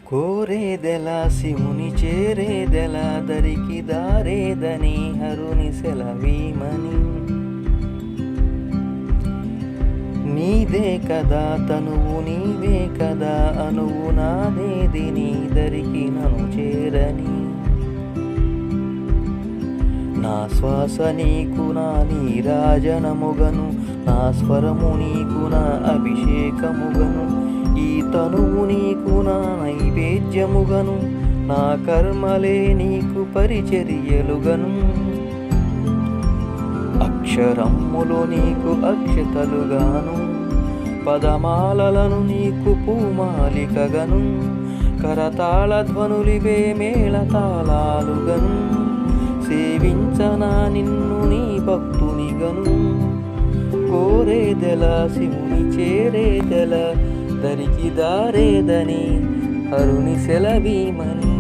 కోరేదెలా శివుని చేరేదెలా దరికి దారేదని హరుని సెలవీమని. నీదే కదా తనువు నీవే కదా అనువు నాదేది నీ దరికి నను చేరని. నా శ్వాస నీకు నా నీరాజనముగను, నా స్వరము నీకు నా అభిషేకముగను, ఈ తనువు నీకు నా నైవేద్యముగను, నా కర్మలే నీకు పరిచర్యలుగను. అక్షరమ్ములు నీకు అక్షతలుగాను, పదమాలలను నీకు పూమాలికగను, కరతాళ ధ్వనులివే మేళతాళాలుగను, సేవించనా నిన్ను నీ భక్తునిగను. కోరేదెలా శివుని చేరేదెలా దరికి దారేదని హరుని సెలవీమని.